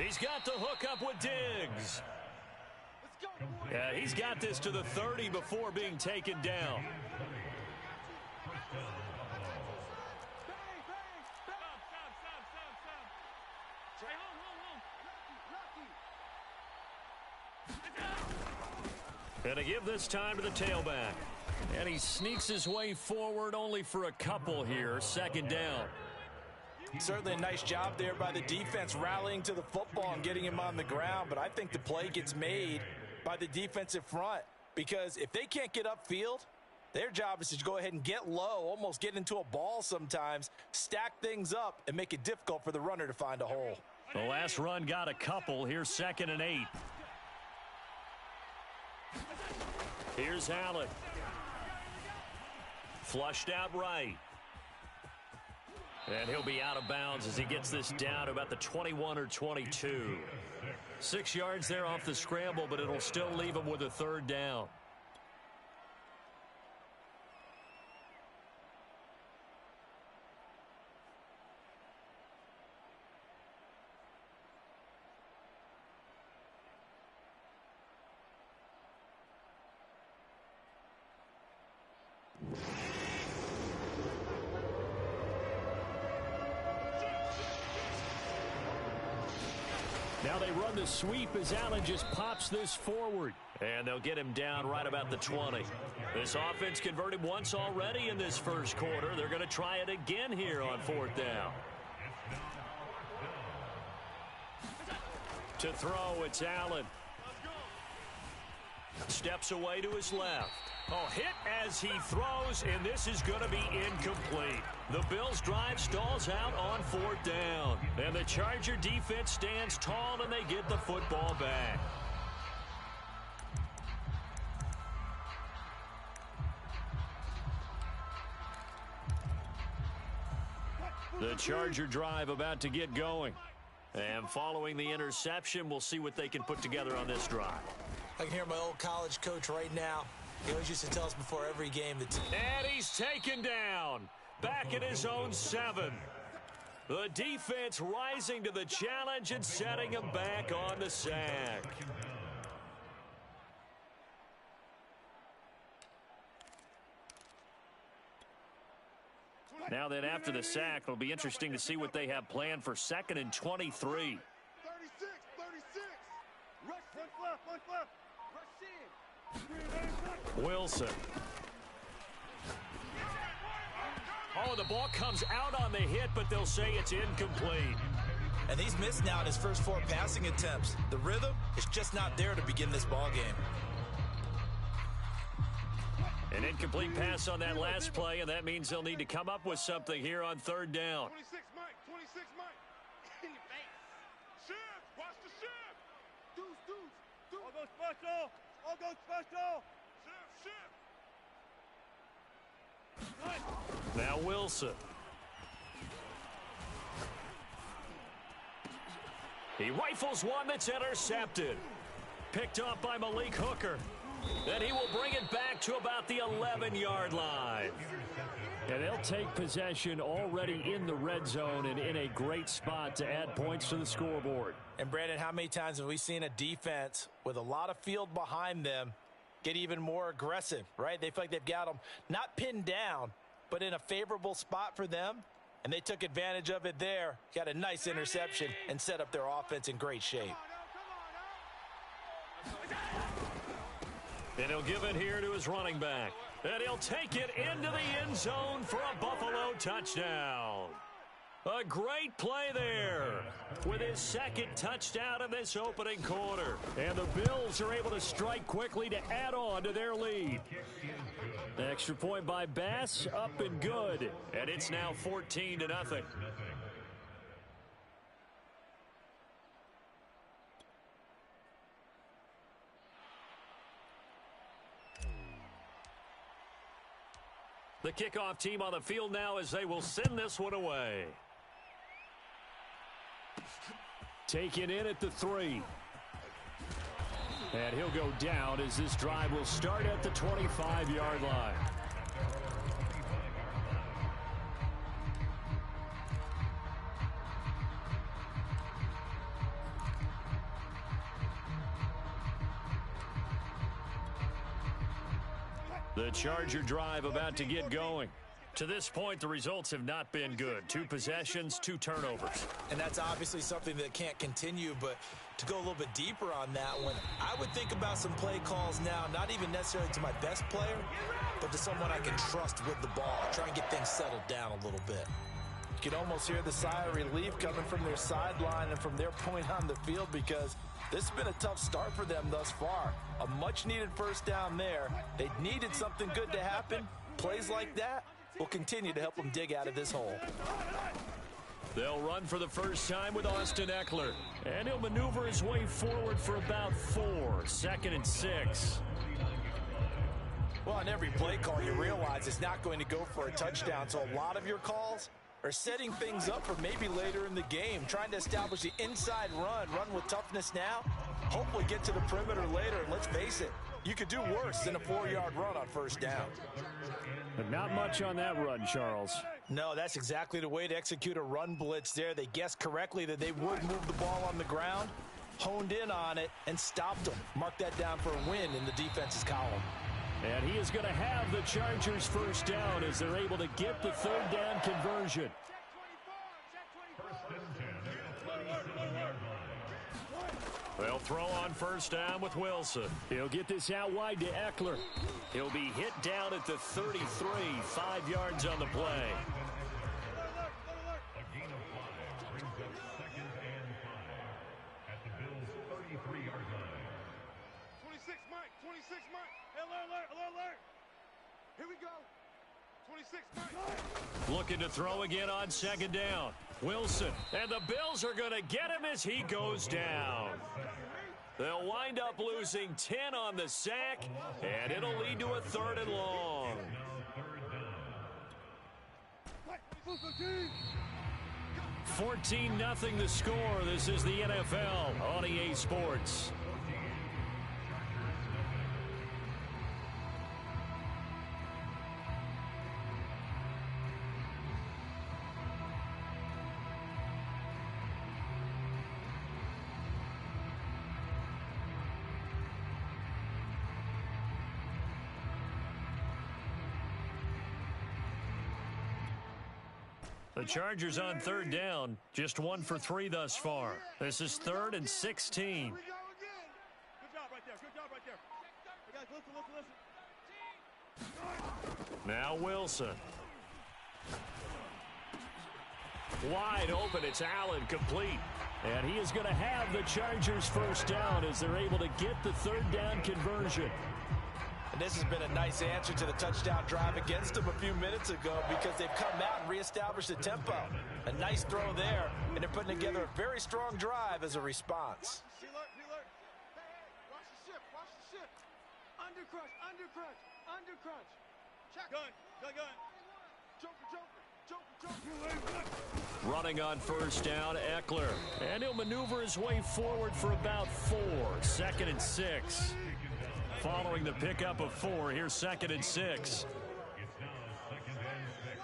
He's got the hookup with Diggs. Yeah, he's got this to the 30 before being taken down. Gonna give this time to the tailback. And he sneaks his way forward only for a couple here. Second down. Certainly a nice job there by the defense rallying to the football and getting him on the ground. But I think the play gets made by the defensive front. Because if they can't get upfield, their job is to go ahead and get low, almost get into a ball sometimes, stack things up, and make it difficult for the runner to find a hole. The last run got a couple. Here's 2nd and 8. Here's Allen. Flushed out right. And he'll be out of bounds as he gets this down to about the 21 or 22. 6 yards there off the scramble, but it'll still leave him with a 3rd down. Now they run the sweep as Allen just pops this forward. And they'll get him down right about the 20. This offense converted once already in this first quarter. They're going to try it again here on 4th down. To throw, it's Allen. Steps away to his left. Oh, hit as he throws, and this is going to be incomplete. The Bills' drive stalls out on 4th down. And the Charger defense stands tall, and they get the football back. The Charger drive about to get going. And following the interception, we'll see what they can put together on this drive. I can hear my old college coach right now. He always used to tell us before every game that... And he's taken down. Back at his own 7. The defense rising to the challenge and setting him back on the sack. Now then, after the sack, it'll be interesting to see what they have planned for 2nd and 23. 36. Rush left. Rush in. Wilson. Oh, the ball comes out on the hit, but they'll say it's incomplete. And he's missed now in his first 4 passing attempts. The rhythm is just not there to begin this ball game. An incomplete pass on that last play, and that means they'll need to come up with something here on 3rd down. 26, Mike. In your face. Shift. Watch the shift. Deuce. All go special. Shift. Now Wilson. He rifles one that's intercepted. Picked up by Malik Hooker. Then he will bring it back to about the 11-yard line. And they'll take possession already in the red zone and in a great spot to add points to the scoreboard. And, Brandon, how many times have we seen a defense with a lot of field behind them get even more aggressive, right? They feel like they've got them not pinned down, but in a favorable spot for them. And they took advantage of it there, got a nice interception, and set up their offense in great shape. And he'll give it here to his running back. And he'll take it into the end zone for a Buffalo touchdown. A great play there with his 2nd touchdown of this opening quarter. And the Bills are able to strike quickly to add on to their lead. The extra point by Bass, up and good. And it's now 14-0. The kickoff team on the field now as they will send this one away. Taken in at the 3. And he'll go down as this drive will start at the 25-yard line. The Charger drive about to get going. To this point, the results have not been good. 2 possessions, 2 turnovers. And that's obviously something that can't continue, but to go a little bit deeper on that one, I would think about some play calls now, not even necessarily to my best player, but to someone I can trust with the ball. Try and get things settled down a little bit. You can almost hear the sigh of relief coming from their sideline and from their point on the field, because this has been a tough start for them thus far. A much-needed first down there. They needed something good to happen. Plays like that will continue to help them dig out of this hole. They'll run for the first time with Austin Eckler. And he'll maneuver his way forward for about 4. 2nd and 6. Well, on every play call, you realize it's not going to go for a touchdown. So a lot of your calls are setting things up for maybe later in the game, trying to establish the inside run with toughness now, hopefully get to the perimeter later. And let's face it, you could do worse than a 4-yard run on first down. But not much on that run, Charles. No, that's exactly the way to execute a run blitz there. They guessed correctly that they would move the ball on the ground, honed in on it, and stopped them. Mark that down for a win in the defense's column. And he is going to have the Chargers first down as they're able to get the 3rd down conversion. They'll throw on first down with Wilson. He'll get this out wide to Eckler. He'll be hit down at the 33, 5 yards on the play. A gain of 5 brings up 2nd and 5 at the Bills' 33-yard line. 26, Mike. 26, Mike. Alert, alert, alert. Here we go. 26, Mike. Looking to throw again on 2nd down. Wilson. And the Bills are going to get him as he goes down. They'll wind up losing 10 on the sack, and it'll lead to a 3rd and long. 14-0 the score. This is the NFL on EA Sports. The Chargers on 3rd down, just 1 for 3 thus far. This is 3rd and 16. Here we go again. Good job right there. Good job right there. Hey guys, listen. Now Wilson. Wide open, it's Allen, complete. And he is going to have the Chargers first down as they're able to get the 3rd down conversion. And this has been a nice answer to the touchdown drive against them a few minutes ago, because they've come out and reestablished the tempo. A nice throw there, and they're putting together a very strong drive as a response. Hey, watch the ship. Watch the ship. Undercrunch, undercrunch, undercrunch. Check. Gun. Joker. Running on first down, Eckler. And he'll maneuver his way forward for about 4. 2nd and 6. Following the pickup of 4, here's 2nd and 6. It's now 2nd and 6.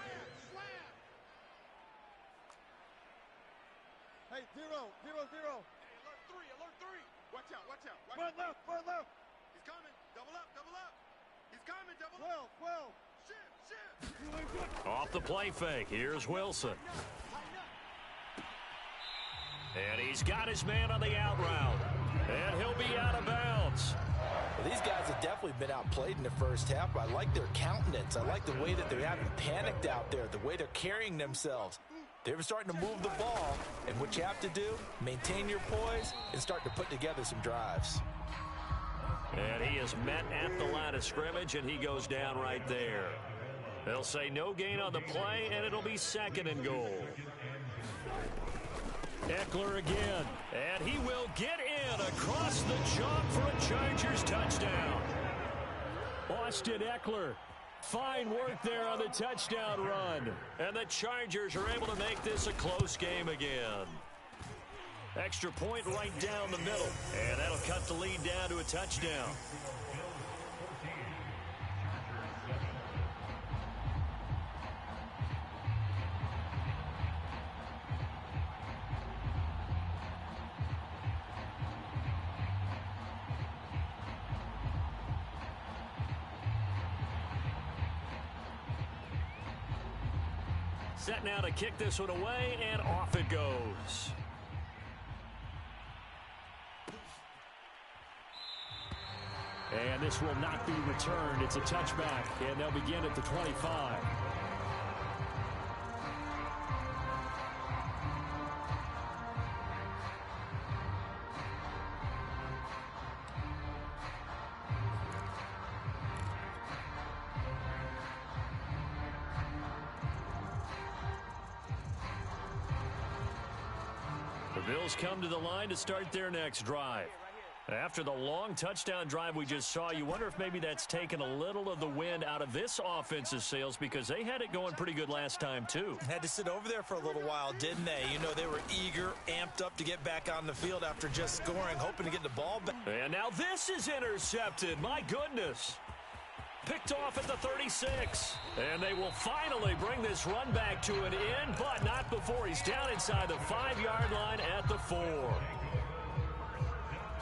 Hey, 0. Hey, alert 3. Watch out. Front left. He's coming. Double up. He's coming, double up. 12. Shit. Off the play fake, here's Wilson. And he's got his man on the out route. And he'll be out of bounds. Well, these guys have definitely been outplayed in the first half, but I like their countenance. I like the way that they haven't panicked out there, the way they're carrying themselves. They're starting to move the ball, and what you have to do, maintain your poise and start to put together some drives. And he is met at the line of scrimmage, and he goes down right there. They'll say no gain on the play, and it'll be 2nd and goal. Eckler again, and he will get in across the chalk for a Chargers touchdown. Austin Eckler, fine work there on the touchdown run. And the Chargers are able to make this a close game again. Extra point right down the middle, and that'll cut the lead down to a touchdown. Set now to kick this one away, and off it goes. And this will not be returned. It's a touchback, and they'll begin at the 25. The Bills come to the line to start their next drive. After the long touchdown drive we just saw, you wonder if maybe that's taken a little of the wind out of this offense's sails, because they had it going pretty good last time too. Had to sit over there for a little while, didn't they? You know, they were eager, amped up to get back on the field after just scoring, hoping to get the ball back. And now this is intercepted. My goodness. Picked off at the 36. And they will finally bring this run back to an end, but not before he's down inside the 5-yard line at the 4.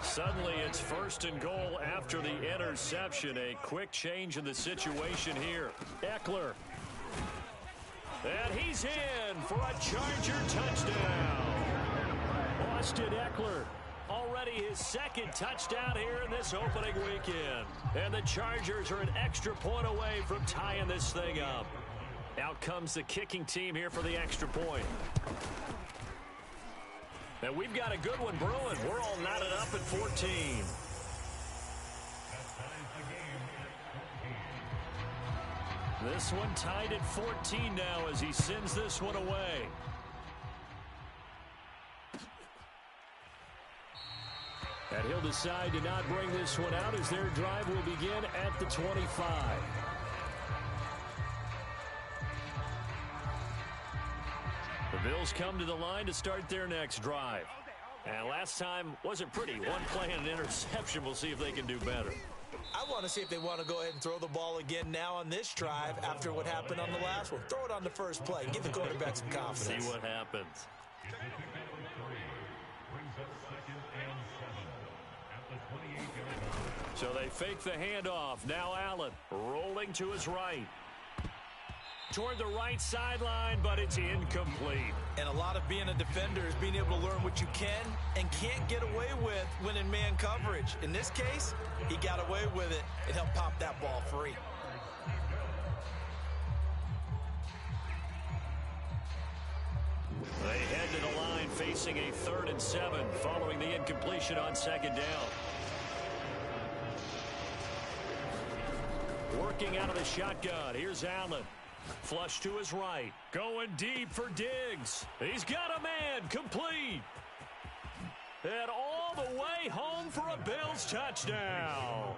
Suddenly it's 1st and goal after the interception. A quick change in the situation here. Eckler. And he's in for a Charger touchdown. Austin Eckler. Already his 2nd touchdown here in this opening weekend. And the Chargers are an extra point away from tying this thing up. Out comes the kicking team here for the extra point. And we've got a good one brewing. We're all knotted up at 14. This one tied at 14 now as he sends this one away. And he'll decide to not bring this one out as their drive will begin at the 25. The Bills come to the line to start their next drive. And last time wasn't pretty. One play and an interception. We'll see if they can do better. I want to see if they want to go ahead and throw the ball again now on this drive after what happened on the last one. Throw it on the first play. Give the quarterback some confidence. See what happens. So they fake the handoff. Now Allen rolling to his right. Toward the right sideline, but it's incomplete. And a lot of being a defender is being able to learn what you can and can't get away with when in man coverage. In this case, he got away with it and helped pop that ball free. They head to the line facing a 3rd and 7 following the incompletion on 2nd down. Working out of the shotgun. Here's Allen. Flush to his right. Going deep for Diggs. He's got a man. Complete. And all the way home for a Bills touchdown.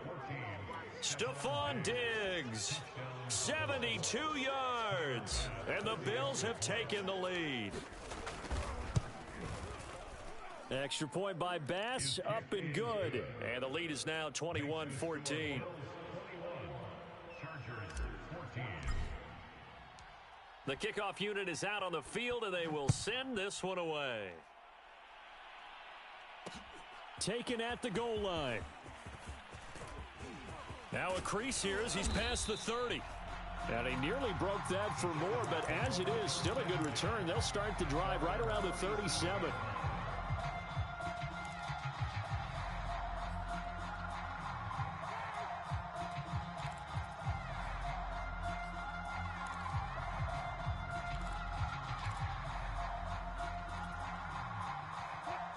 Stephon Diggs. 72 yards. And the Bills have taken the lead. Extra point by Bass. Up and good. And the lead is now 21-14. The kickoff unit is out on the field, and they will send this one away. Taken at the goal line. Now a crease here as he's past the 30. And he nearly broke that for more, but as it is, still a good return. They'll start the drive right around the 37.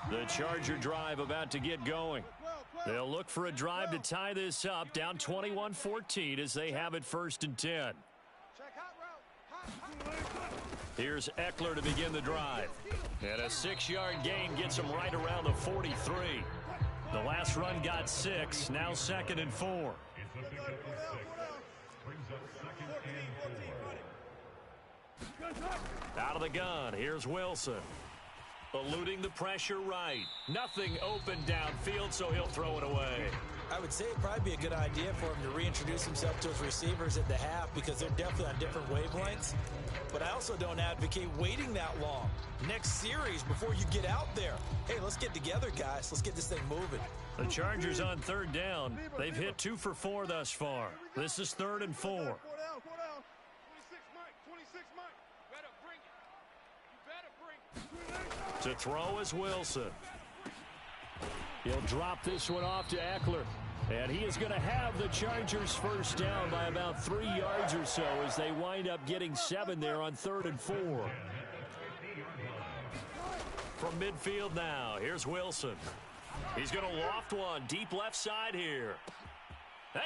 The Charger drive about to get going. They'll look for a drive to tie this up, down 21-14 as they have it 1st and 10. Here's Eckler to begin the drive. And a 6-yard gain gets him right around the 43. The last run got 6, now 2nd and 4. Out of the gun, here's Wilson. Eluding the pressure right. Nothing open downfield, so he'll throw it away. I would say it'd probably be a good idea for him to reintroduce himself to his receivers at the half because they're definitely on different wavelengths. But I also don't advocate waiting that long. Next series before you get out there. Hey, let's get together, guys. Let's get this thing moving. The Chargers on 3rd down. They've hit 2 for 4 thus far. This is 3rd and 4. 26 Mike. 26 Mike. To throw is Wilson. He'll drop this one off to Eckler. And he is going to have the Chargers first down by about 3 yards or so as they wind up getting 7 there on 3rd and 4. From midfield now, here's Wilson. He's going to loft one deep left side here.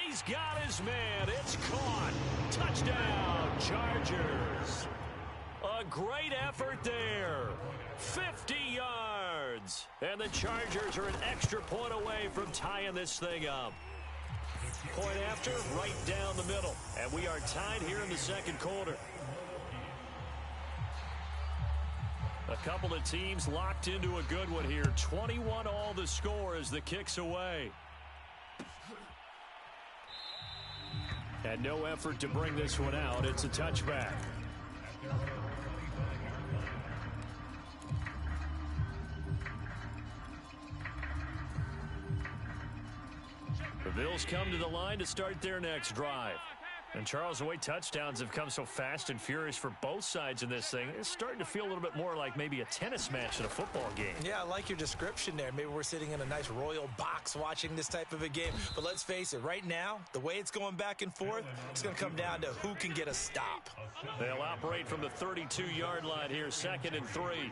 He's got his man. It's caught. Touchdown, Chargers. A great effort there. 50 yards. And the Chargers are an extra point away from tying this thing up. Point after, right down the middle. And we are tied here in the second quarter. A couple of teams locked into a good one here. 21 all the score as the kick's away. And no effort to bring this one out. It's a touchback. The Bills come to the line to start their next drive. And, Charles, the way touchdowns have come so fast and furious for both sides in this thing, it's starting to feel a little bit more like maybe a tennis match in a football game. Yeah, I like your description there. Maybe we're sitting in a nice royal box watching this type of a game. But let's face it, right now, the way it's going back and forth, it's going to come down to who can get a stop. They'll operate from the 32-yard line here, 2nd and 3.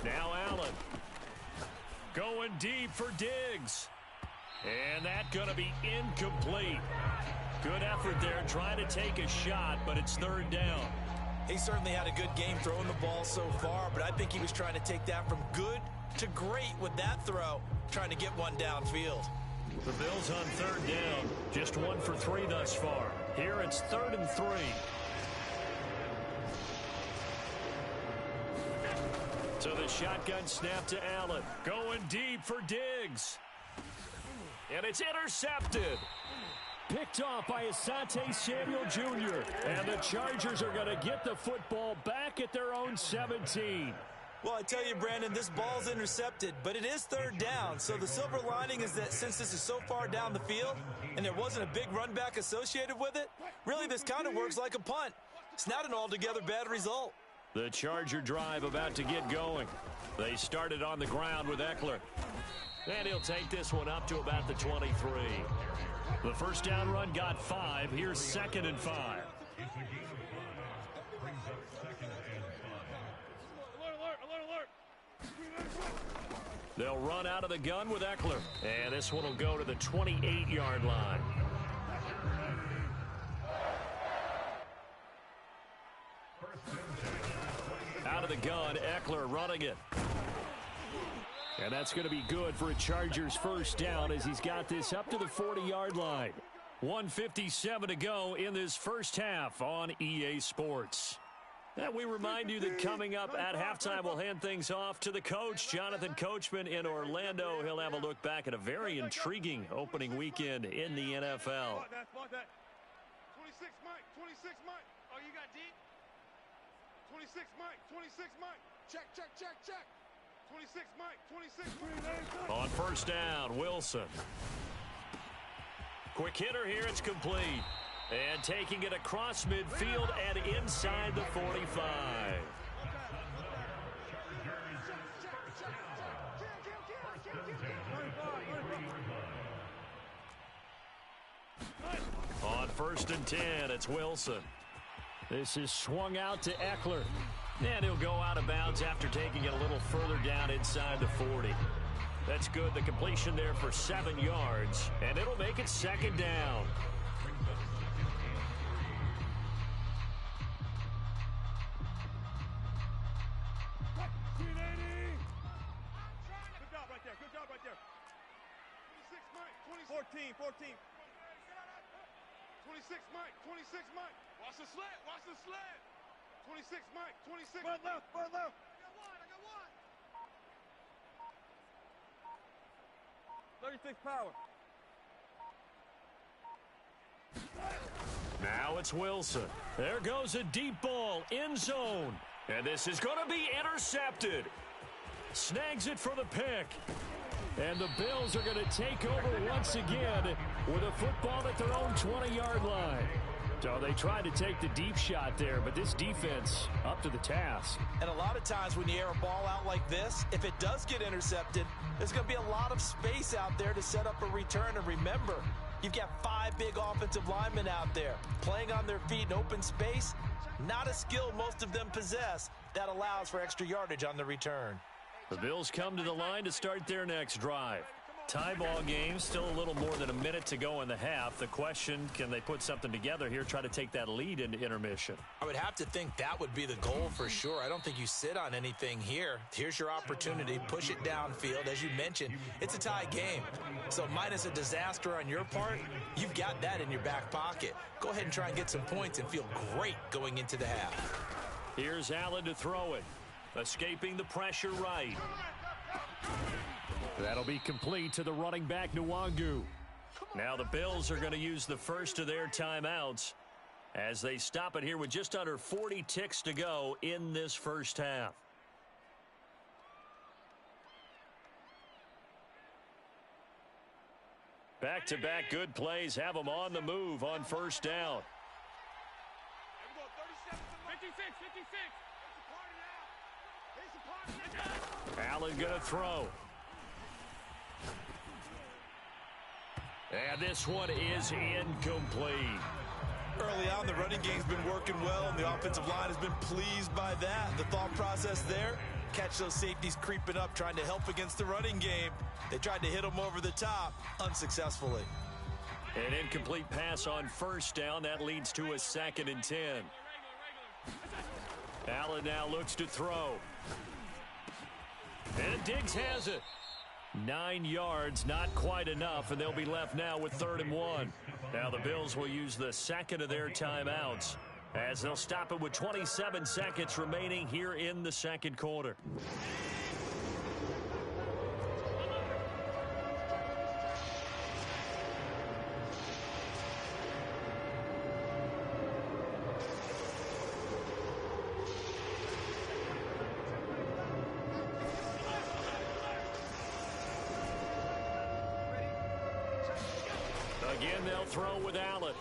Now Allen. Going deep for Diggs. And that's going to be incomplete. Good effort there trying to take a shot, but it's 3rd down. He certainly had a good game throwing the ball so far, but I think he was trying to take that from good to great with that throw, trying to get one downfield. The Bills on 3rd down. Just 1 for 3 thus far. Here it's 3rd and 3. So the shotgun snap to Allen. Going deep for Diggs. And it's intercepted. Picked off by Asante Samuel Jr. And the Chargers are going to get the football back at their own 17. Well, I tell you, Brandon, this ball's intercepted, but it is 3rd down. So the silver lining is that since this is so far down the field and there wasn't a big run back associated with it, really this kind of works like a punt. It's not an altogether bad result. The Charger drive about to get going. They started on the ground with Eckler. And he'll take this one up to about the 23. The first down run got 5. Here's 2nd and 5. They'll run out of the gun with Eckler. And this one will go to the 28-yard line. Out of the gun, Eckler running it. And that's going to be good for a Chargers first down as he's got this up to the 40-yard line. 1:57 to go in this first half on EA Sports. And we remind you that coming up at halftime, we'll hand things off to the coach, Jonathan Coachman in Orlando. He'll have a look back at a very intriguing opening weekend in the NFL. 26, Mike. 26, Mike. Oh, you got deep? 26, Mike. 26, Mike. Check. 26, Mike. 26, Mike. On first down, Wilson. Quick hitter here. It's complete. And taking it across midfield and inside the 45. On 1st and 10, it's Wilson. This is swung out to Eckler. And he'll go out of bounds after taking it a little further down inside the 40. That's good. The completion there for 7 yards. And it'll make it 2nd down. Good job right there. 26, Mike. 14. 26, Mike. 26, Mike. Watch the slant. 26, Mike. 26. Front left. I got one. 36 power. Now it's Wilson. There goes a deep ball, end zone. And this is going to be intercepted. Snags it for the pick. And the Bills are going to take over once again with a football at their own 20-yard line. So they tried to take the deep shot there, but this defense up to the task. And a lot of times when you air a ball out like this, if it does get intercepted, there's going to be a lot of space out there to set up a return. And remember, you've got 5 big offensive linemen out there playing on their feet in open space. Not a skill most of them possess that allows for extra yardage on the return. The Bills come to the line to start their next drive. Tie ball game, still a little more than a minute to go in the half. The question, can they put something together here, try to take that lead into intermission? I would have to think that would be the goal for sure. I don't think you sit on anything here. Here's your opportunity. Push it downfield. As you mentioned, it's a tie game. So minus a disaster on your part, you've got that in your back pocket. Go ahead and try and get some points and feel great going into the half. Here's Allen to throw it. Escaping the pressure right. That'll be complete to the running back, Nwangu. Now the Bills are going to use the first of their timeouts as they stop it here with just under 40 ticks to go in this first half. Back-to-back good plays have them on the move on first down. 56. Allen going to throw. And this one is incomplete. Early on, the running game's been working well, and the offensive line has been pleased by that. The thought process there, catch those safeties creeping up, trying to help against the running game. They tried to hit them over the top, unsuccessfully. An incomplete pass on first down. That leads to a 2nd and 10. Allen now looks to throw. And Diggs has it. 9 yards, not quite enough, and they'll be left now with 3rd and 1. Now the Bills will use the second of their timeouts as they'll stop it with 27 seconds remaining here in the second quarter. Again, they'll throw with Allen.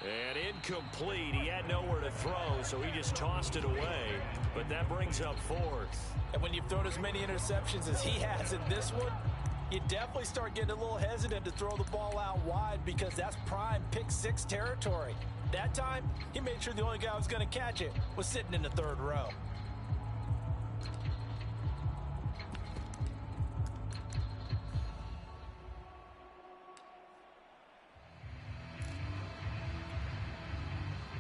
And incomplete. He had nowhere to throw, so he just tossed it away. But that brings up 4th. And when you've thrown as many interceptions as he has in this one, you definitely start getting a little hesitant to throw the ball out wide because that's prime pick 6 territory. That time, he made sure the only guy who was going to catch it was sitting in the 3rd row.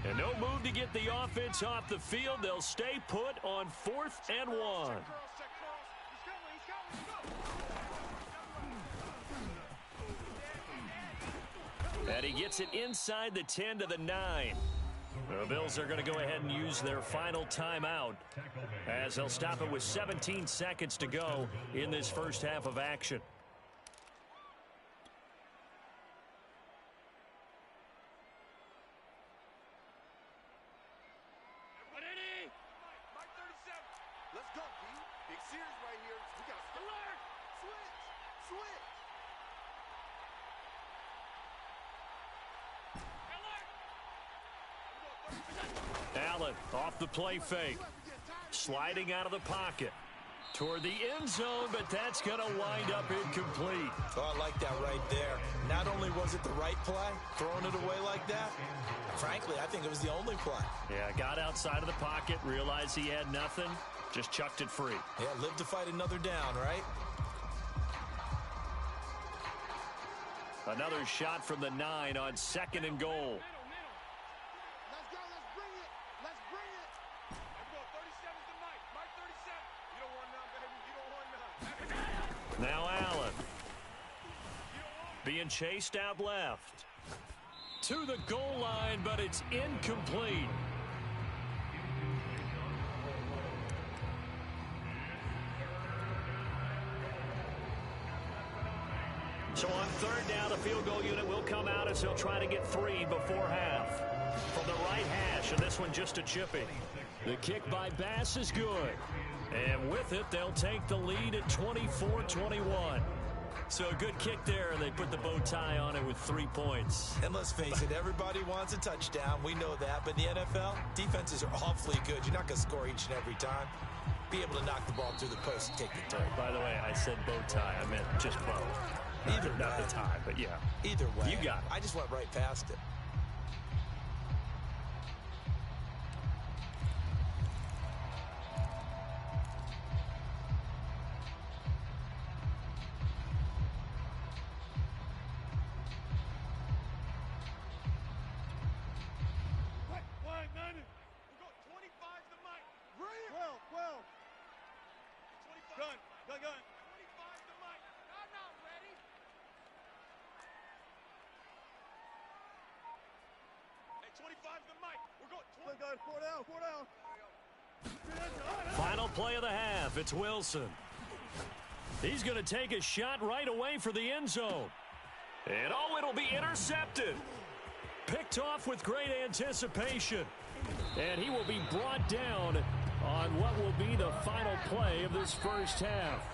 And no move to get the offense off the field. They'll stay put on 4th and 1. And he gets it inside the 10 to the 9. The Bills are going to go ahead and use their final timeout as they'll stop it with 17 seconds to go in this first half of action. Allen off the play fake. Sliding out of the pocket. Toward the end zone, but that's going to wind up incomplete. Oh, I like that right there. Not only was it the right play, throwing it away like that, frankly, I think it was the only play. Yeah, got outside of the pocket, realized he had nothing, just chucked it free. Yeah, live to fight another down, right? Another shot from the 9 on 2nd and goal. Let's go, let's bring it. Let's bring it. Let's go, 37's the Mike. Mike 37. You don't want none, baby. You don't want none. Now Allen. Being chased out left. To the goal line, but it's incomplete. So on 3rd down, the field goal unit will come out as they'll try to get 3 before half. From the right hash, and this one just a chipping. The kick by Bass is good. And with it, they'll take the lead at 24-21. So a good kick there, and they put the bow tie on it with 3 points. And let's face it, everybody wants a touchdown. We know that. But in the NFL, defenses are awfully good. You're not going to score each and every time. Be able to knock the ball through the post and take the turn. By the way, I said bow tie. I meant just bow. Either not way. the tie, but yeah. Either way. You got it. I just went right past it. Final play of the half. It's Wilson. He's going to take a shot right away for the end zone. And oh, it'll be intercepted. Picked off with great anticipation. And he will be brought down on what will be the final play of this first half.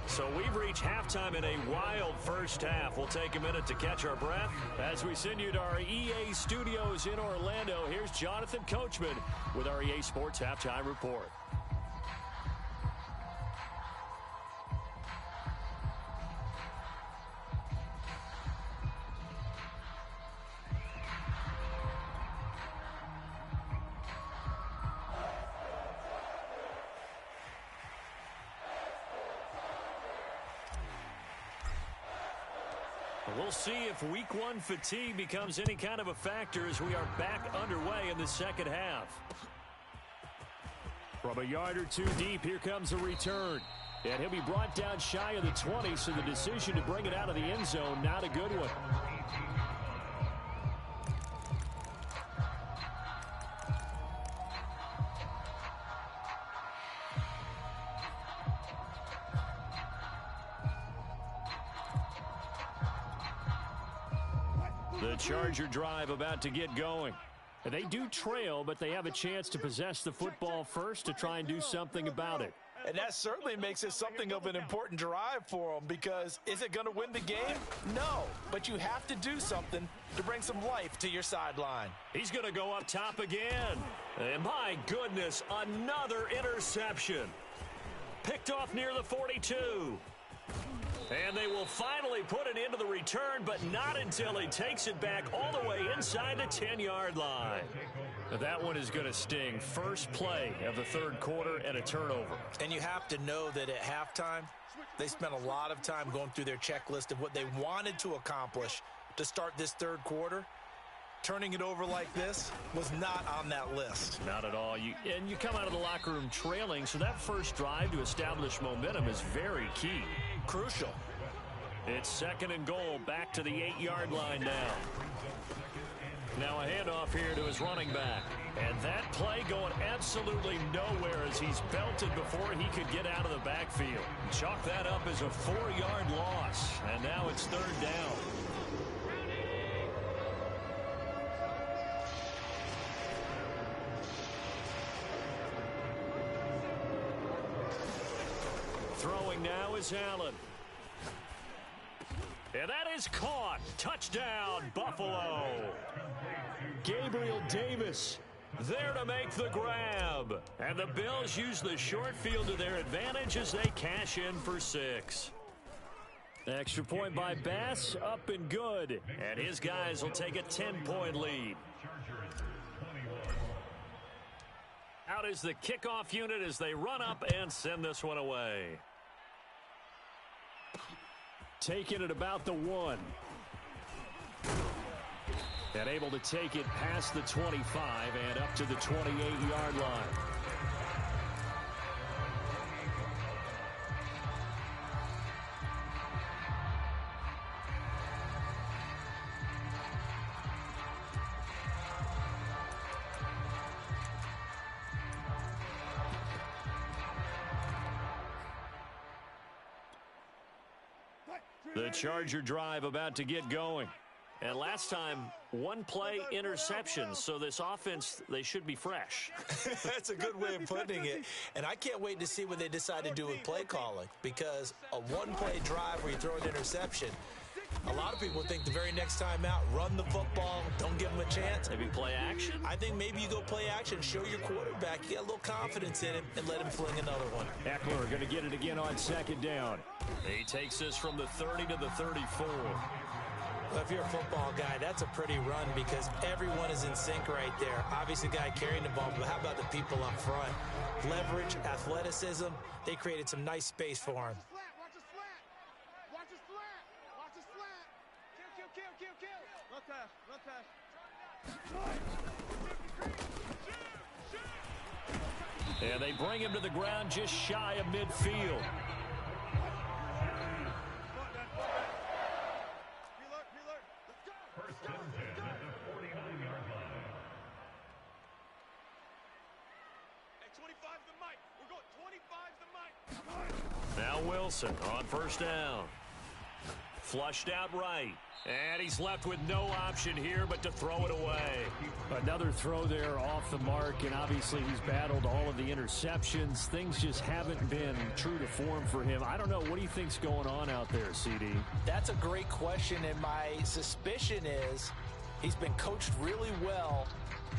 So we've reached halftime in a wild first half. We'll take a minute to catch our breath. As we send you to our EA studios in Orlando, here's Jonathan Coachman with our EA Sports Halftime Report. We'll see if week one fatigue becomes any kind of a factor as we are back underway in the second half. From a yard or two deep, here comes a return. And he'll be brought down shy of the 20, so the decision to bring it out of the end zone, not a good one. The Charger drive about to get going. They do trail, but they have a chance to possess the football first to try and do something about it. And that certainly makes it something of an important drive for them, because is it going to win the game? No, but you have to do something to bring some life to your sideline. He's going to go up top again. And my goodness, another interception. Picked off near the 42. And they will finally put it into the return, but not until he takes it back all the way inside the 10-yard line. That one is going to sting. First play of the third quarter and a turnover. And you have to know that at halftime, they spent a lot of time going through their checklist of what they wanted to accomplish to start this third quarter. Turning it over like this was not on that list. Not at all. You come out of the locker room trailing, so that first drive to establish momentum is very key. Crucial. It's second and goal, back to the 8-yard line now. Now a handoff here to his running back. And that play going absolutely nowhere as he's belted before he could get out of the backfield. Chalk that up as a 4-yard loss. And now it's third down. Throwing now is Allen. And that is caught. Touchdown, Buffalo. Gabriel Davis there to make the grab. And the Bills use the short field to their advantage as they cash in for 6. Extra point by Bass, up and good. And his guys will take a 10-point lead. Out is the kickoff unit as they run up and send this one away. Taking it about the 1. And able to take it past the 25 and up to the 28-yard line. The Charger drive about to get going. And last time, one play interception, so this offense, they should be fresh. That's a good way of putting it. And I can't wait to see what they decide to do with play calling, because a one-play drive where you throw an interception, a lot of people think the very next time out, run the football, don't give them a chance. Maybe play action? I think maybe you go play action, show your quarterback, you get a little confidence in him, and let him fling another one. Eckler going to get it again on second down. He takes this from the 30 to the 34. Well, if you're a football guy, that's a pretty run because everyone is in sync right there. Obviously, the guy carrying the ball, but how about the people up front? Leverage, athleticism, they created some nice space for him. Watch us flat. Watch us flat. Watch us flat. Kill. Run pass. And they bring him to the ground just shy of midfield. First and 10 at the 49-yard line. Hey, 25's the mic. We're going 25's the mic. Now Wilson on first down. Flushed out right. And he's left with no option here but to throw it away. Another throw there off the mark, and obviously he's battled all of the interceptions. Things just haven't been true to form for him. I don't know. What do you think's going on out there, CD? That's a great question, and my suspicion is he's been coached really well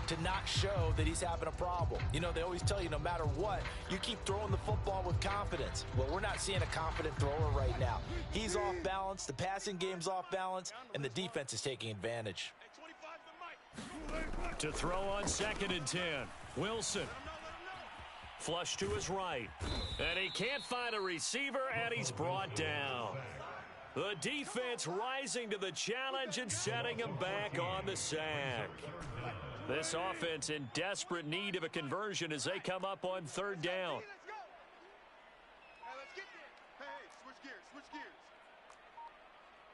to not show that he's having a problem. You know, they always tell you no matter what, you keep throwing the football with confidence. Well, we're not seeing a confident thrower right now. He's off balance, the passing game's off balance, and the defense is taking advantage. Hey, 25's the mic. To throw on second and 10. Wilson. Flush to his right. And he can't find a receiver, and he's brought down. The defense rising to the challenge and setting him back on the sack. This offense in desperate need of a conversion as they come up on third down. Let's go. Hey, let's get there. Hey, switch gears.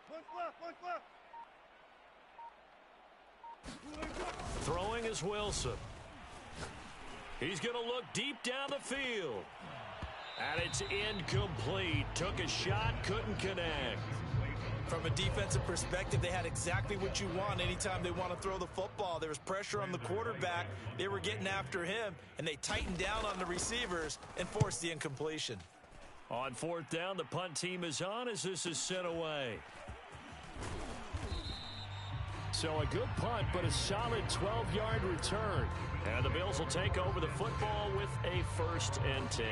One left. Throwing is Wilson. He's going to look deep down the field. And it's incomplete. Took a shot, couldn't connect. From a defensive perspective, they had exactly what you want anytime they want to throw the football. There was pressure on the quarterback. They were getting after him, and they tightened down on the receivers and forced the incompletion. On fourth down, the punt team is on as this is sent away. So a good punt, but a solid 12-yard return. And the Bills will take over the football with a 1st and 10.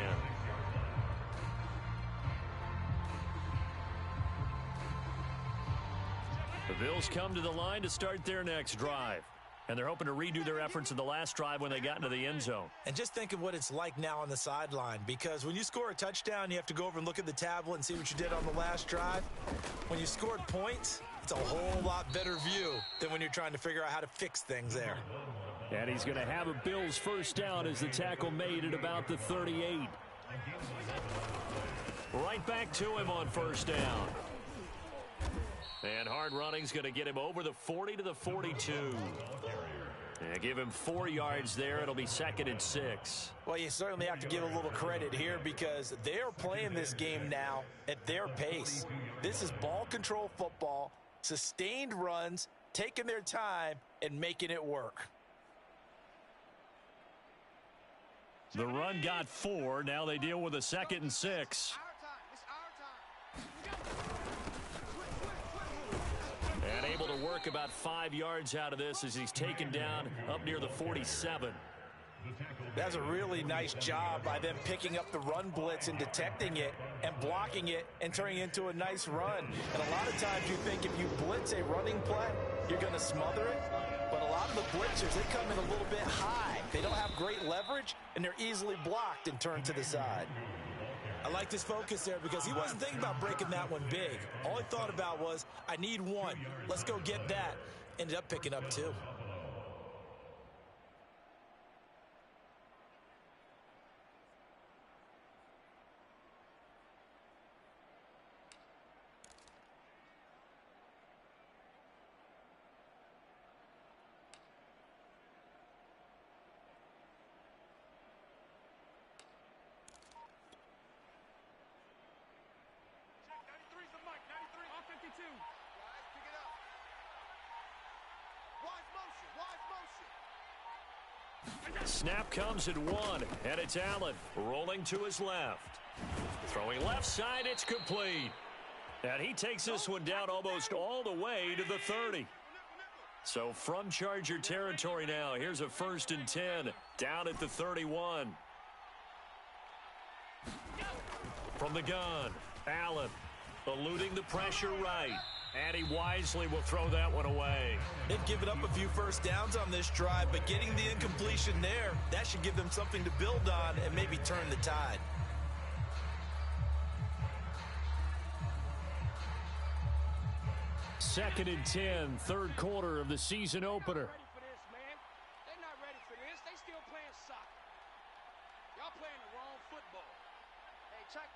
The Bills come to the line to start their next drive. And they're hoping to redo their efforts in the last drive when they got into the end zone. And just think of what it's like now on the sideline, because when you score a touchdown, you have to go over and look at the tablet and see what you did on the last drive. When you scored points, it's a whole lot better view than when you're trying to figure out how to fix things there. And he's going to have a Bills first down as the tackle made at about the 38. Right back to him on first down. And hard running's going to get him over the 40 to the 42. And give him 4 yards there. It'll be 2nd and 6. Well, you certainly have to give a little credit here because they're playing this game now at their pace. This is ball control football, sustained runs, taking their time, and making it work. The run got 4. Now they deal with a 2nd and 6. And able to work about 5 yards out of this as he's taken down up near the 47. That's a really nice job by them picking up the run blitz and detecting it and blocking it and turning it into a nice run. And a lot of times you think if you blitz a running play, you're going to smother it. But a lot of the blitzers, they come in a little bit high. They don't have great leverage, and they're easily blocked and turned to the side. I like his focus there because he wasn't thinking about breaking that one big. All he thought about was, I need 1. Let's go get that. Ended up picking up 2. Snap comes at 1, and it's Allen rolling to his left. Throwing left side, it's complete. And he takes this one down almost all the way to the 30. So from Charger territory now, here's a 1st and 10 down at the 31. From the gun, Allen eluding the pressure right. And he wisely will throw that one away. They've given up a few first downs on this drive, but getting the incompletion there, that should give them something to build on and maybe turn the tide. Second and 10, third quarter of the season opener. They're not ready for this. They still playing soccer. Y'all playing the wrong football. Hey, check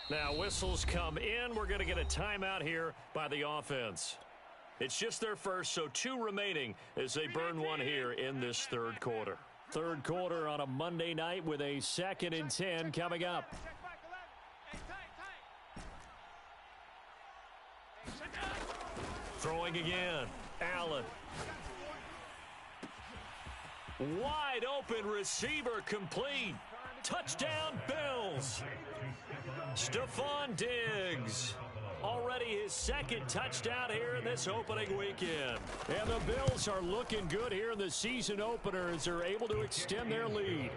now whistles come in. We're going to get a timeout here by the offense. It's just their first, so 2 remaining as they burn one here in this third quarter. Third quarter on a Monday night with a 2nd and 10 coming up. Throwing again, Allen. Wide open receiver complete. Touchdown Bills. Stephon Diggs. Already his 2nd touchdown here in this opening weekend. And the Bills are looking good here in the season opener as they're able to extend their lead.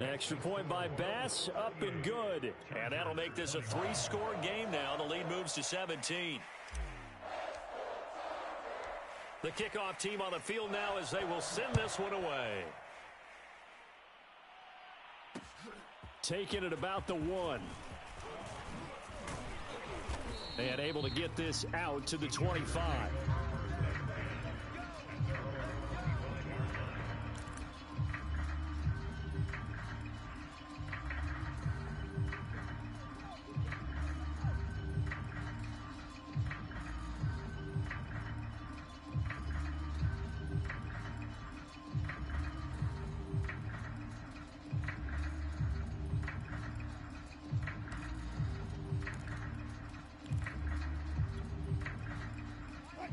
Extra point by Bass, up and good. And that'll make this a 3-score game now. The lead moves to 17. The kickoff team on the field now as they will send this one away. Taking it about the 1. And able to get this out to the 25.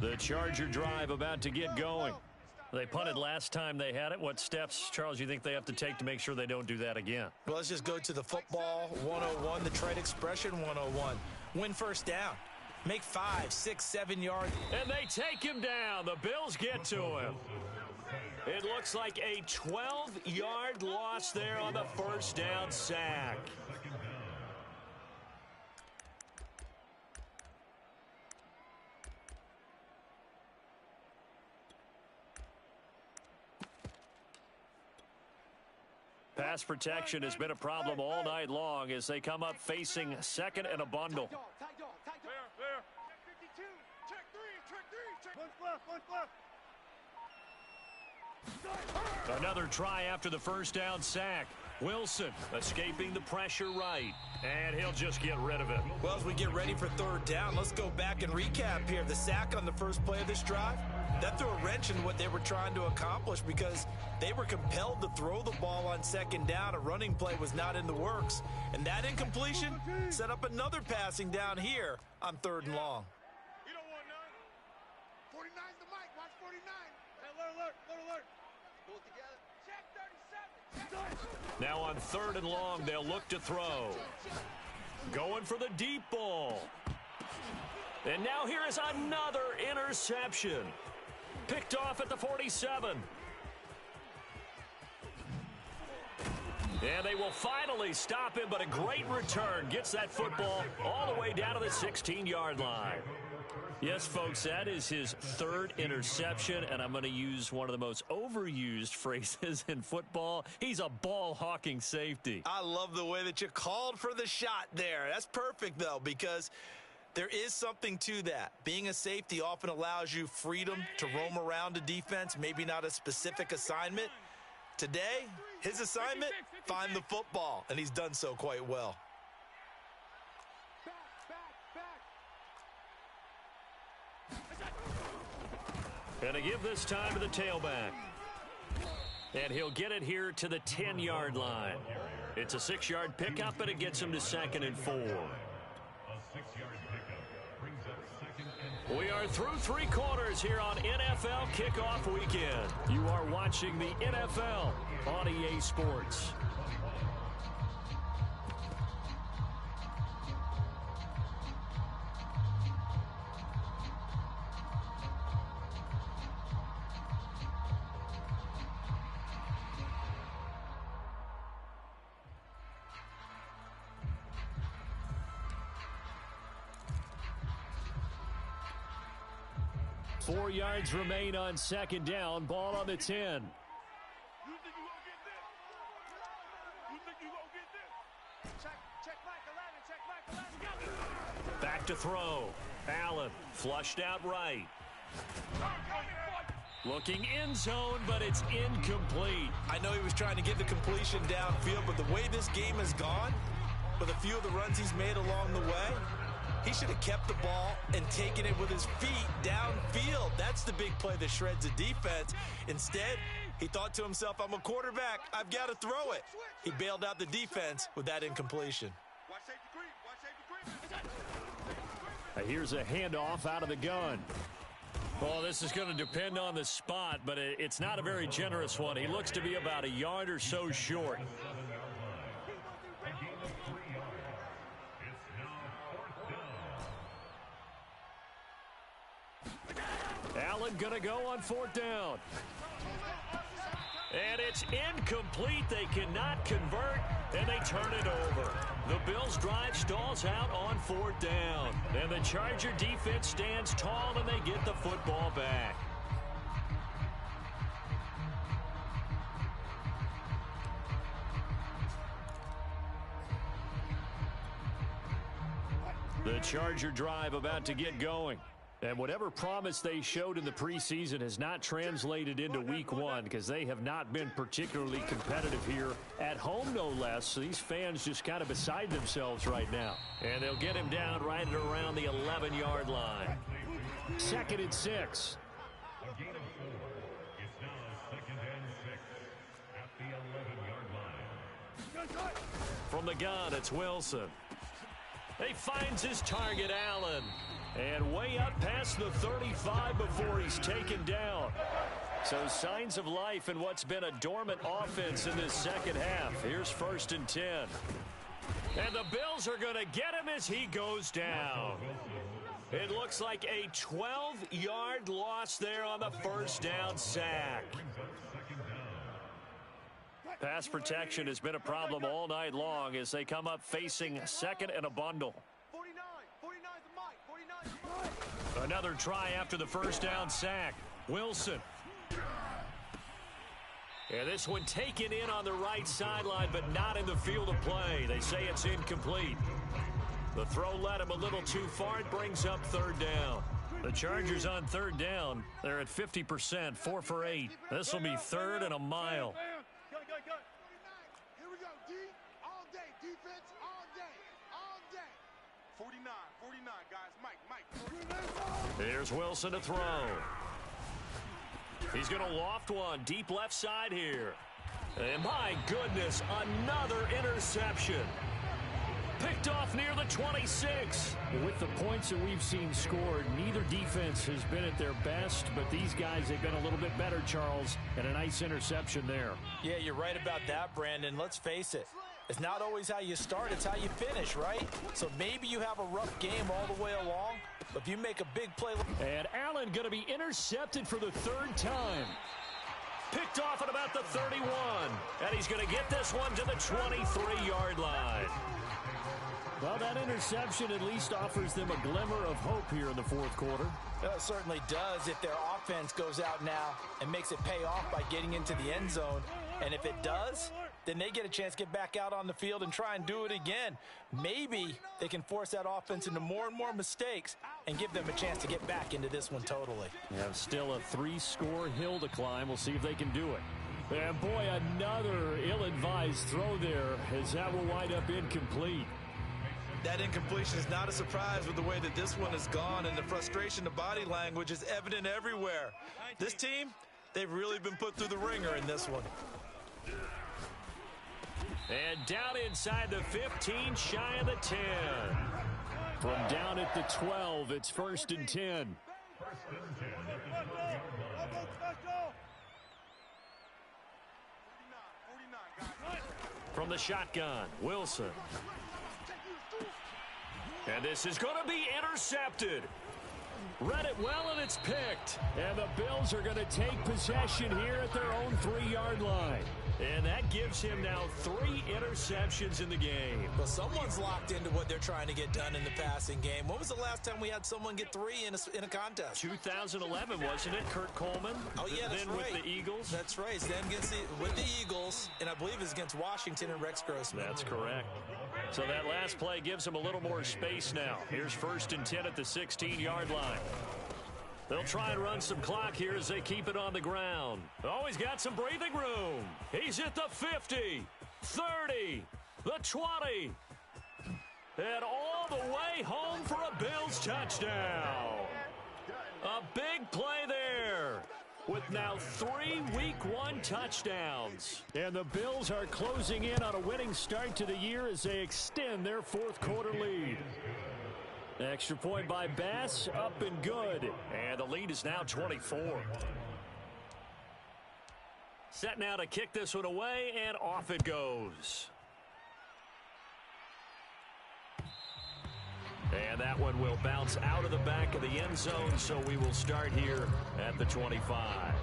The Charger drive about to get going. They punted last time they had it. What steps, Charles, you think they have to take to make sure they don't do that again? Well, let's just go to the football 101, the trade expression 101. Win first down. Make 5, 6, 7 yards. And they take him down. The Bills get to him. It looks like a 12-yard loss there on the first down sack. Pass protection has been a problem all night long as they come up facing 2nd and a bundle. There. 52. Check 3. One left. Another try after the first down sack. Wilson escaping the pressure right. And he'll just get rid of it. Well, as we get ready for third down, let's go back and recap here. The sack on the first play of this drive, that threw a wrench in what they were trying to accomplish because they were compelled to throw the ball on 2nd down. A running play was not in the works. And that incompletion set up another passing down here on 3rd and long. You don't want none. 49's the mic. Watch 49. Hey, alert. Pull it together. Check 37. Now on 3rd and long, they'll look to throw. Going for the deep ball. And now here is another interception. Picked off at the 47. And they will finally stop him, but a great return. Gets that football all the way down to the 16-yard line. Yes, folks, that is his 3rd interception, and I'm going to use one of the most overused phrases in football. He's a ball-hawking safety. I love the way that you called for the shot there. That's perfect, though, because there is something to that. Being a safety often allows you freedom to roam around a defense, maybe not a specific assignment. Today, his assignment, find the football, and he's done so quite well. And to give this time to the tailback. And he'll get it here to the 10-yard line. It's a 6-yard pickup, and it gets him to 2nd and 4. We are through 3 quarters here on NFL Kickoff Weekend. You are watching the NFL on EA Sports. Four yards remain on second down. Ball on the 10. You think you gonna get this? You think you gonna get this? Check Mike 11, check Mike 11. Back to throw. Allen flushed out right. Looking end zone, but it's incomplete. I know he was trying to get the completion downfield, but the way this game has gone, with a few of the runs he's made along the way, he should have kept the ball and taken it with his feet downfield. That's the big play that shreds the defense. Instead, he thought to himself, I'm a quarterback. I've got to throw it. He bailed out the defense with that incompletion. Watch safety creep. Watch safety creep. Here's a handoff out of the gun. Well, this is going to depend on the spot, but it's not a very generous one. He looks to be about a yard or so short. Allen going to go on 4th down. And it's incomplete. They cannot convert, and they turn it over. The Bills' drive stalls out on 4th down. And the Charger defense stands tall, and they get the football back. The Charger drive about to get going. And whatever promise they showed in the preseason has not translated into week 1 because they have not been particularly competitive here at home, no less. So these fans just kind of beside themselves right now. And they'll get him down right at around the 11-yard line. 2nd and 6. A gain of 4. It's now 2nd and 6 at the 11-yard line. From the gun, it's Wilson. He finds his target, Allen. And way up past the 35 before he's taken down. So signs of life in what's been a dormant offense in this second half. Here's 1st and 10. And the Bills are going to get him as he goes down. It looks like a 12-yard loss there on the 1st down sack. Pass protection has been a problem all night long as they come up facing 2nd and a bundle. Another try after the 1st down sack. Wilson. And this one taken in on the right sideline, but not in the field of play. They say it's incomplete. The throw led him a little too far. It brings up 3rd down. The Chargers on 3rd down. They're at 50%, 4 for 8. This will be 3rd and a mile. Here we go, D. All day. Defense all day. All day. 49, guys. Mike. Here's Wilson to throw. He's going to loft one deep left side here. And my goodness, another interception. Picked off near the 26. With the points that we've seen scored, neither defense has been at their best, but these guys have been a little bit better, Charles, and a nice interception there. Yeah, you're right about that, Brandon. Let's face it. It's not always how you start, it's how you finish, right? So maybe you have a rough game all the way along, but if you make a big play. And Allen going to be intercepted for the 3rd time. Picked off at about the 31. And he's going to get this one to the 23-yard line. Well, that interception at least offers them a glimmer of hope here in the 4th quarter. It certainly does if their offense goes out now and makes it pay off by getting into the end zone. And if it does, then they get a chance to get back out on the field and try and do it again. Maybe they can force that offense into more and more mistakes and give them a chance to get back into this one totally. Yeah, still a 3-score hill to climb. We'll see if they can do it. And boy, another ill-advised throw there as that will wind up incomplete. That incompletion is not a surprise with the way that this one has gone, and the frustration, the body language is evident everywhere. This team, they've really been put through the ringer in this one. And down inside the 15, shy of the 10. From down at the 12, it's 1st and 10. From the shotgun, Wilson. And this is going to be intercepted. Read it well, and it's picked. And the Bills are going to take possession here at their own 3-yard line. And that gives him now 3 interceptions in the game. Well, someone's locked into what they're trying to get done in the passing game. When was the last time we had someone get 3 in a contest? 2011, wasn't it, Kurt Coleman? Oh, yeah, that's then right. with the Eagles? That's right. Then with the Eagles, and I believe it's against Washington and Rex Grossman. That's correct. So that last play gives him a little more space now. Here's 1st and 10 at the 16-yard line. They'll try and run some clock here as they keep it on the ground. Oh, he's got some breathing room. He's at the 50, 30, the 20, and all the way home for a Bills touchdown. A big play there with now 3 Week 1 touchdowns. And the Bills are closing in on a winning start to the year as they extend their 4th quarter lead. Extra point by Bass, up and good. And the lead is now 24. Set now to kick this one away, and off it goes. And that one will bounce out of the back of the end zone, so we will start here at the 25.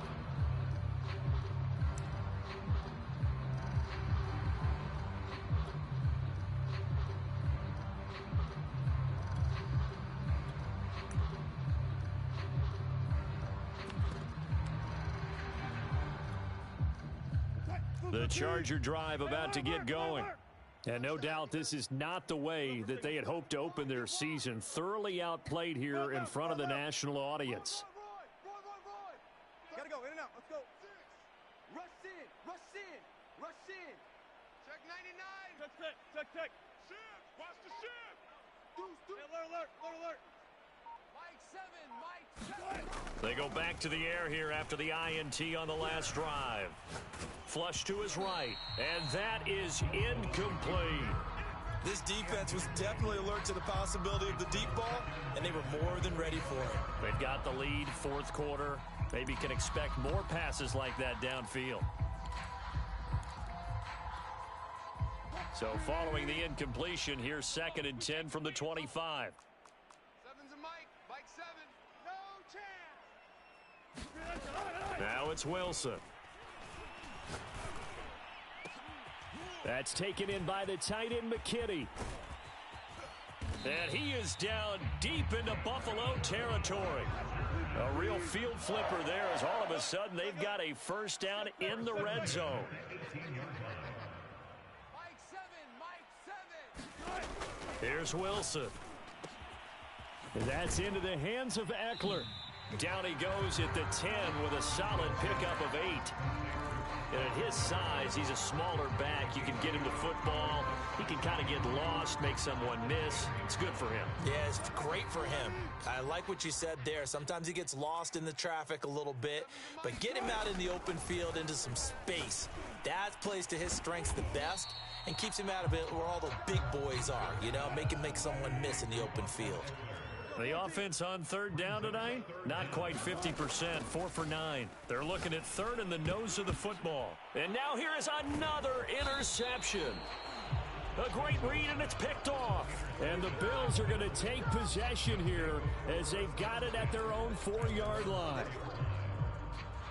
The Charger drive about to get going. And no doubt this is not the way that they had hoped to open their season. Thoroughly outplayed here in front of the national audience. Gotta go, in and out, let's go. Rush in, rush in, rush in. Check 99. Check. Shift, watch the shift. Deuce. Alert. Mike 7. They go back to the air here after the INT on the last drive. Flush to his right, and that is incomplete. This defense was definitely alert to the possibility of the deep ball, and they were more than ready for it. They've got the lead, 4th quarter. Maybe can expect more passes like that downfield. So following the incompletion, here's 2nd and 10 from the 25. 7's a Mike 7, no chance. Now it's Wilson. That's taken in by the tight end, McKinney. And he is down deep into Buffalo territory. A real field flipper there as all of a sudden they've got a 1st down in the red zone. Mike 7. Here's Wilson. And that's into the hands of Eckler. Down he goes at the 10 with a solid pickup of 8. And at his size, he's a smaller back. You can get him to football. He can kind of get lost, make someone miss. It's good for him. Yeah, it's great for him. I like what you said there. Sometimes he gets lost in the traffic a little bit, but get him out in the open field into some space. That plays to his strengths the best and keeps him out of it where all the big boys are, you know, make someone miss in the open field. The offense on 3rd down tonight, not quite 50%, 4 for 9. They're looking at 3rd in the nose of the football. And now here is another interception. A great read, and it's picked off. And the Bills are going to take possession here as they've got it at their own 4-yard line.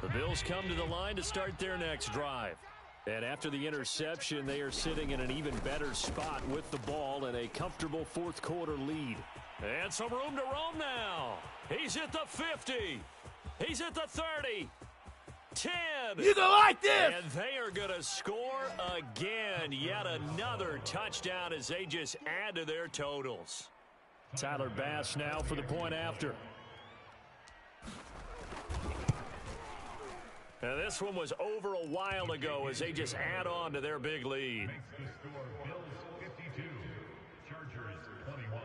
The Bills come to the line to start their next drive. And after the interception, they are sitting in an even better spot with the ball and a comfortable 4th quarter lead. And some room to roam now. He's at the 50. He's at the 30. 10. You go like this! And they are going to score again. Yet another touchdown as they just add to their totals. Tyler Bass now for the point after. And this one was over a while ago as they just add on to their big lead. Makes the score Bills 52, Chargers 21.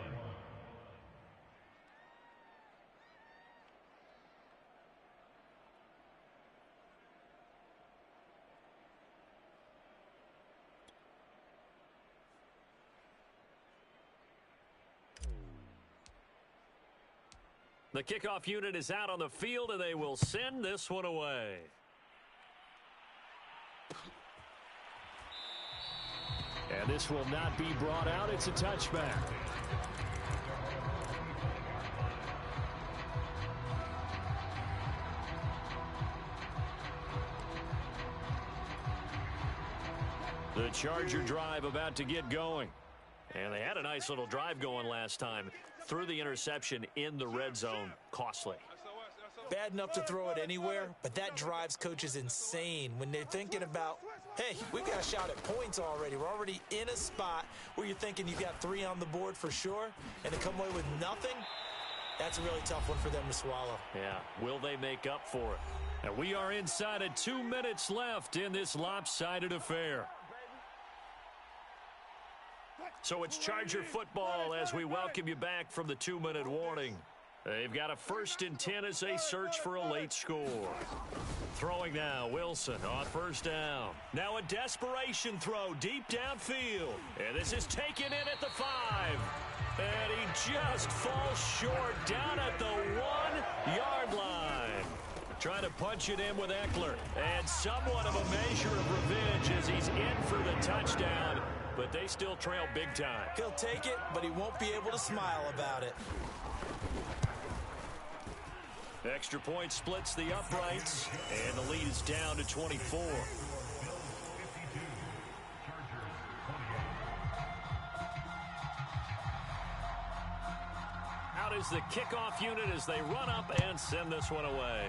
The kickoff unit is out on the field, and they will send this one away. And this will not be brought out. It's a touchback. The Charger drive about to get going. And they had a nice little drive going last time. Threw the interception in the red zone. Costly. Bad enough to throw it anywhere, but that drives coaches insane when they're thinking about, hey, we've got a shot at points already. We're already in a spot where you're thinking you've got 3 on the board for sure, and to come away with nothing, that's a really tough one for them to swallow. Yeah, will they make up for it? And we are inside of 2 minutes left in this lopsided affair. So it's Charger football as we welcome you back from the 2-minute warning. They've got a 1st and 10 as they search for a late score. Throwing now, Wilson on 1st down. Now a desperation throw deep downfield. And this is taken in at the 5. And he just falls short down at the 1-yard line. Trying to punch it in with Eckler. And somewhat of a measure of revenge as he's in for the touchdown. But they still trail big time. He'll take it, but he won't be able to smile about it. Extra point splits the uprights, and the lead is down to 24. Out is the kickoff unit as they run up and send this one away.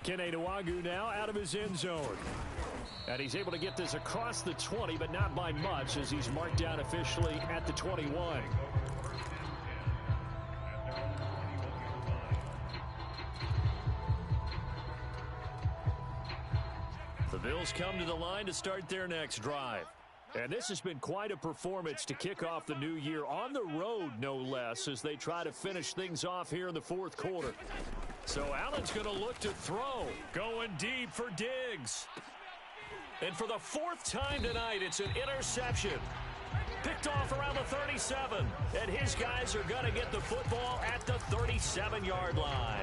Kene Nwangwu now out of his end zone. And he's able to get this across the 20, but not by much as he's marked down officially at the 21. The Bills come to the line to start their next drive. And this has been quite a performance to kick off the new year on the road, no less, as they try to finish things off here in the 4th quarter. So Allen's going to look to throw. Going deep for Diggs. And for the 4th time tonight, it's an interception. Picked off around the 37. And his guys are going to get the football at the 37-yard line.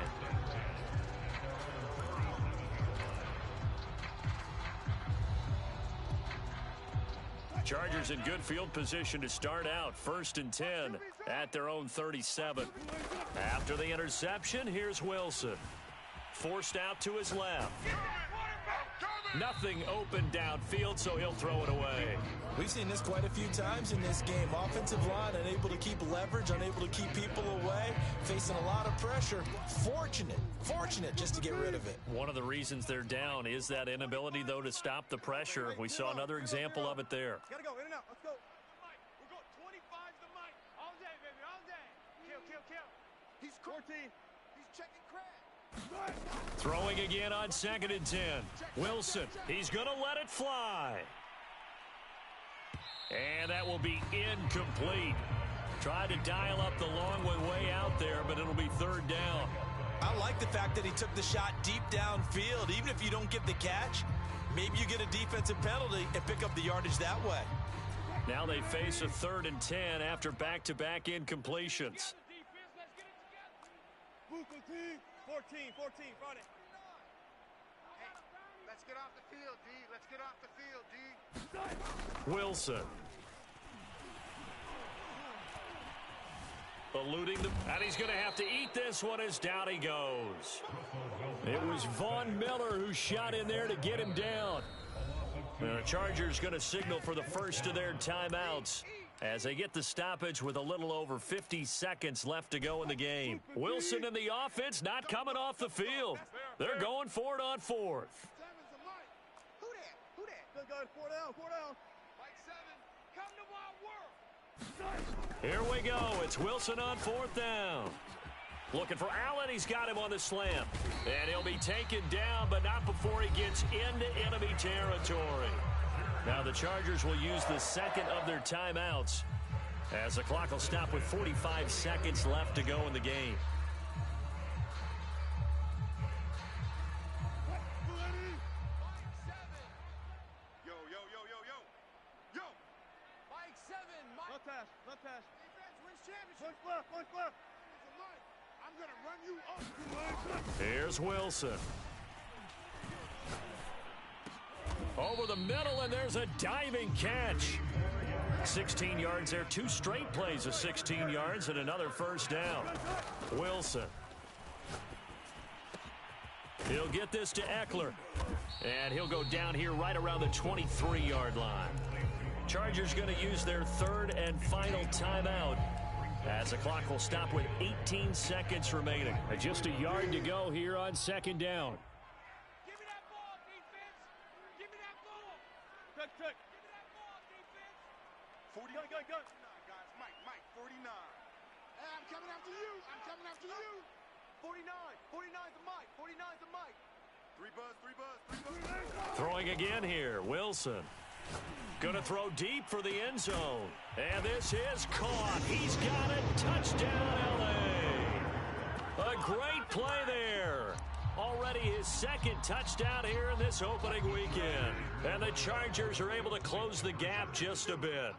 Chargers in good field position to start out. 1st and 10 at their own 37. After the interception, here's Wilson. Forced out to his left. Nothing open downfield, so he'll throw it away. We've seen this quite a few times in this game. Offensive line unable to keep leverage, unable to keep people away, facing a lot of pressure. Fortunate just to get rid of it. One of the reasons they're down is that inability, though, to stop the pressure. We saw another example of it there. Gotta go, in and out, let's go. We're going 25's the mic. All day, baby, all day. Kill. He's 14. He's checking crack. Throwing again on 2nd and 10. Wilson, he's going to let it fly. And that will be incomplete. Tried to dial up the long way out there, but it'll be 3rd down. I like the fact that he took the shot deep downfield. Even if you don't get the catch, maybe you get a defensive penalty and pick up the yardage that way. Now they face a 3rd and 10 after back-to-back incompletions. 14, run it. Hey, let's get off the field, D. Let's get off the field, D. Wilson. Eluding them, and he's going to have to eat this one as down he goes. It was Von Miller who shot in there to get him down. And the Chargers going to signal for the first of their timeouts as they get the stoppage with a little over 50 seconds left to go in the game. Wilson and the offense not coming off the field. They're going for it on 4th. Who that? Good guy, 4 down. Mike 7, come to my work. Here we go. It's Wilson on 4th down. Looking for Allen. He's got him on the slant. And he'll be taken down, but not before he gets into enemy territory. Now the Chargers will use the 2nd of their timeouts as the clock will stop with 45 seconds left to go in the game. Yo. Mike 7, Mike. No pass. Defense, I'm going to run you up. Here's Wilson. Over the middle, and there's a diving catch. 16 yards there. 2 straight plays of 16 yards and another first down. Wilson. He'll get this to Eckler. And he'll go down here right around the 23-yard line. Chargers going to use their 3rd and final timeout, as the clock will stop with 18 seconds remaining. Just a yard to go here on 2nd down. Give me that ball, defense. Give me that ball. Check. Give me that ball, defense. 40. Go. Guys, Mike, 49. Hey, I'm coming after you. 49. 49's the Mike. 49's the Mike. 3 buzz. Throwing again here. Wilson. Going to throw deep for the end zone. And this is caught. He's got it. Touchdown, L.A. A great play there. Already his 2nd touchdown here in this opening weekend. And the Chargers are able to close the gap just a bit.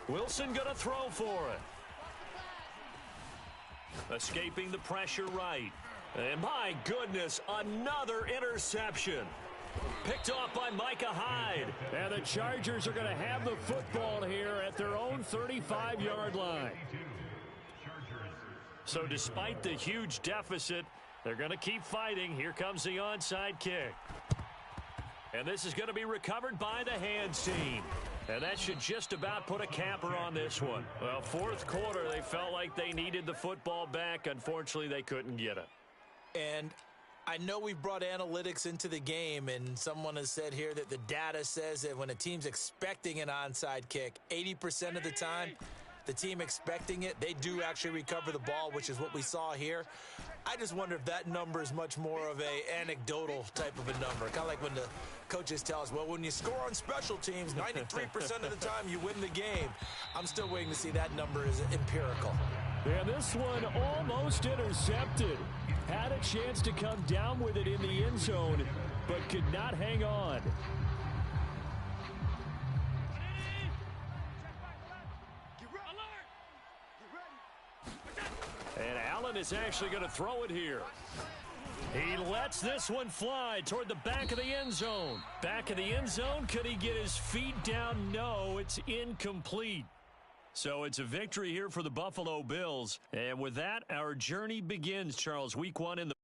Wilson going to throw for it. Escaping the pressure right. And my goodness, another interception. Picked off by Micah Hyde. And the Chargers are going to have the football here at their own 35-yard line. So despite the huge deficit, they're going to keep fighting. Here comes the onside kick. And this is going to be recovered by the hands team. And that should just about put a capper on this one. Well, 4th quarter, they felt like they needed the football back. Unfortunately, they couldn't get it. And I know we've brought analytics into the game, and someone has said here that the data says that when a team's expecting an onside kick, 80% of the time, the team expecting it, they do actually recover the ball, which is what we saw here. I just wonder if that number is much more of a anecdotal type of a number. Kind of like when the coaches tell us, well, when you score on special teams, 93% of the time you win the game. I'm still waiting to see that number is empirical. And this one almost intercepted. Had a chance to come down with it in the end zone, but could not hang on. And Allen is actually going to throw it here. He lets this one fly toward the back of the end zone. Back of the end zone, could he get his feet down? No, it's incomplete. So it's a victory here for the Buffalo Bills. And with that, our journey begins, Charles. Week 1 in the